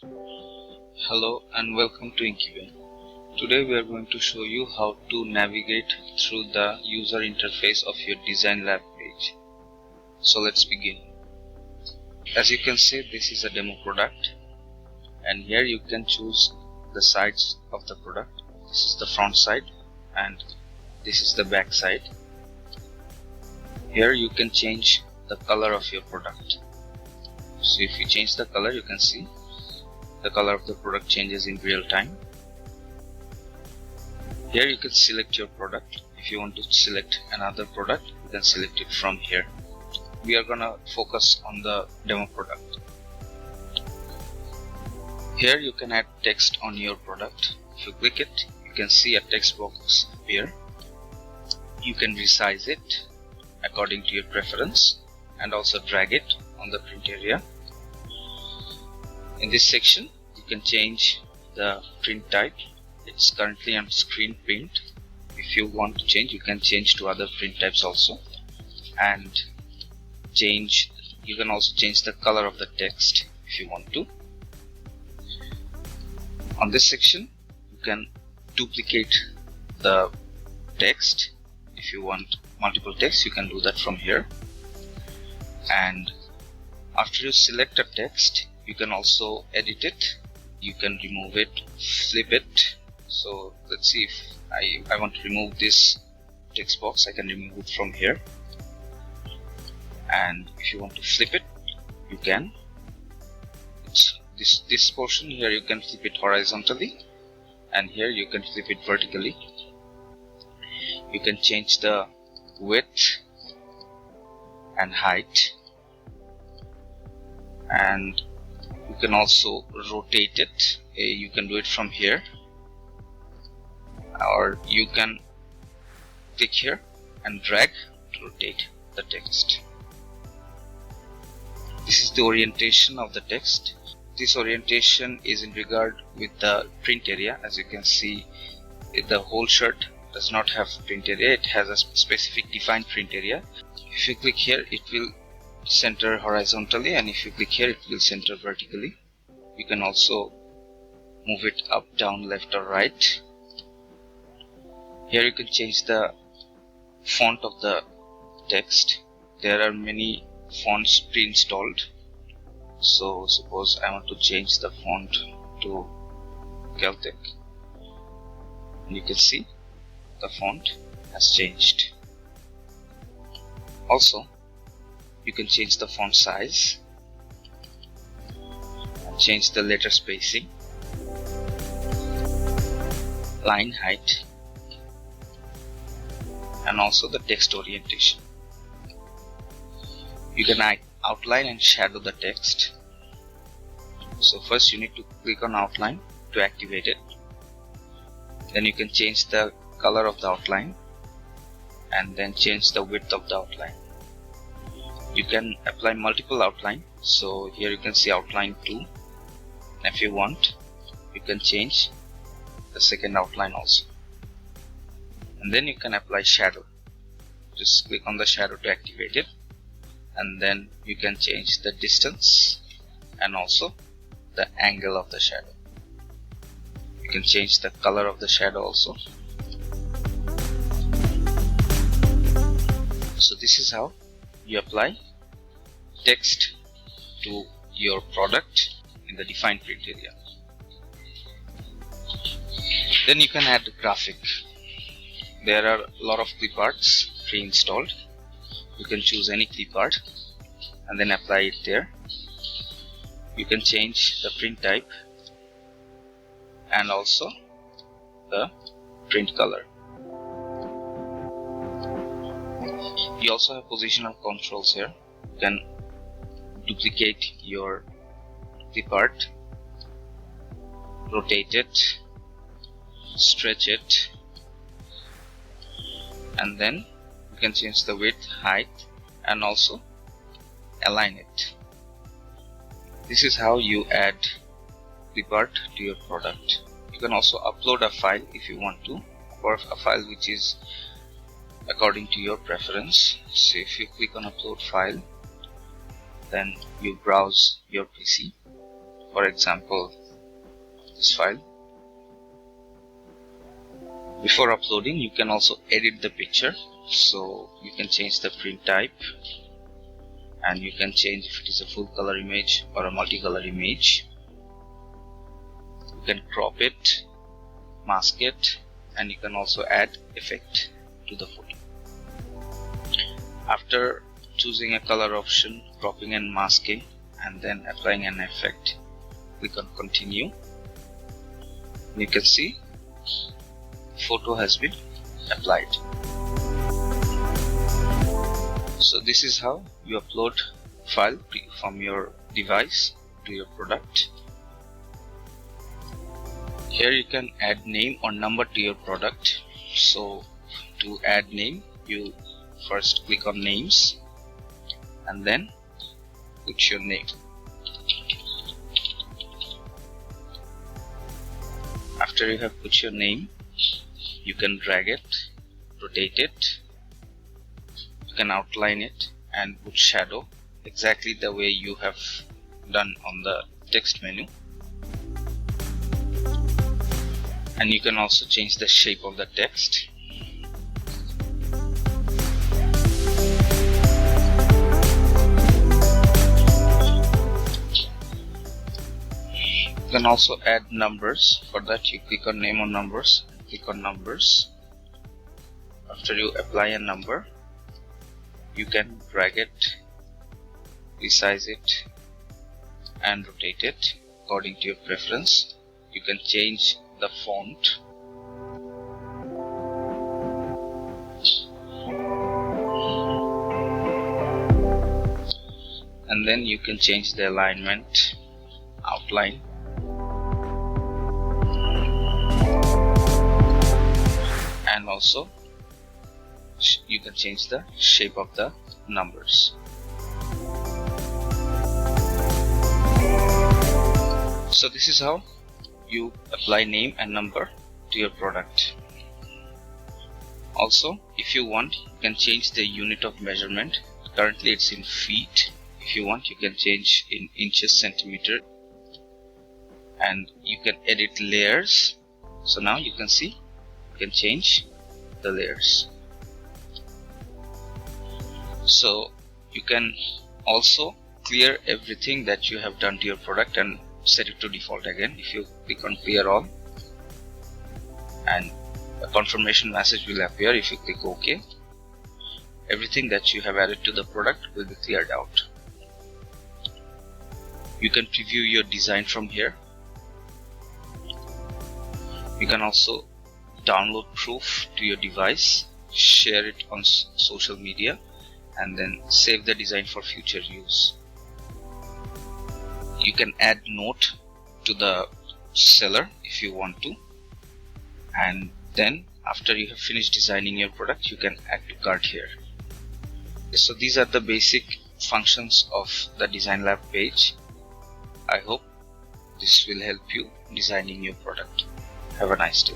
Hello and welcome to Inkybay. Today we are going to show you how to navigate through the user interface of your DesignLab page. So let's begin. As you can see, this is a demo product, and here you can choose the sides of the product. This is the front side and this is the back side. Here you can change the color of your product. So if you change the color, you can see the color of the product changes in real time. Here you can select your product. If you want to select another product, you can select it from here. We are gonna focus on the demo product. Here you can add text on your product. If you click it, you can see a text box appear. You can resize it according to your preference and also drag it on the print area. In this section, you can change the print type. It's currently on screen print. If you want to change, you can change to other print types also. And you can also change the color of the text if you want to. On this section, you can duplicate the text. If you want multiple text, you can do that from here. And after you select a text, you can also edit it. You can remove it, flip it. So let's see, if I want to remove this text box, I can remove it from here. And if you want to flip it, you can. This portion here, you can flip it horizontally, and here you can flip it vertically. You can change the width and height, and you can also rotate it. You can do it from here, or you can click here and drag to rotate the text. This is the orientation of the text. This orientation is in regard with the print area. As you can see, the whole shirt does not have print area. It has a specific defined print area. If you click here, it will center horizontally, and if you click here, it will center vertically. You can also move it up, down, left or right. Here you can change the font of the text. There are many fonts pre-installed. So suppose I want to change the font to Celtic, and you can see the font has changed. Also, you can change the font size and change the letter spacing, line height, and also the text orientation. You can outline and shadow the text. So first you need to click on outline to activate it. Then you can change the color of the outline and then change the width of the outline. You can apply multiple outline. So here you can see outline 2. If you want, you can change the second outline also. And then you can apply shadow. Just click on the shadow to activate it. And then you can change the distance and also the angle of the shadow. You can change the color of the shadow also. So this is how you apply text to your product in the defined print area. Then you can add graphic. There are a lot of clip arts pre-installed. You can choose any clip art and then apply it there. You can change the print type and also the print color. You also have positional controls here. You can duplicate your clip art, rotate it, stretch it, and then you can change the width, height, and also align it. This is how you add clip art to your product. You can also upload a file if you want to, or a file which is according to your preference. So if you click on upload file, then you browse your PC for example this file. Before uploading, you can also edit the picture, so you can change the print type, and you can change if it is a full color image or a multicolor image. You can crop it, mask it, and you can also add effect to the photo. After choosing a color option, cropping and masking, and then applying an effect, click on continue. You can see photo has been applied. So this is how you upload file from your device to your product. Here you can add name or number to your product. So to add name, you first click on names and then put your name. After you have put your name, you can drag it, rotate it, you can outline it and put shadow exactly the way you have done on the text menu. And you can also change the shape of the text. You can also add numbers. For that, you click on name or numbers, click on numbers. After you apply a number, you can drag it, resize it and rotate it according to your preference. You can change the font. And then you can change the alignment, outline. And also you can change the shape of the numbers. So this is how you apply name and number to your product. Also, if you want, you can change the unit of measurement. Currently it's in feet. If you want, you can change in inches, centimeter, and you can edit layers. So now you can see, you can change the layers. So you can also clear everything that you have done to your product and set it to default again. If you click on clear all, and a confirmation message will appear. If you click OK, everything that you have added to the product will be cleared out. You can preview your design from here. You can also download proof to your device, share it on social media, and then save the design for future use. You can add note to the seller if you want to, and then after you have finished designing your product, you can add to cart here. So these are the basic functions of the DesignLab page. I hope this will help you designing your product. Have a nice day.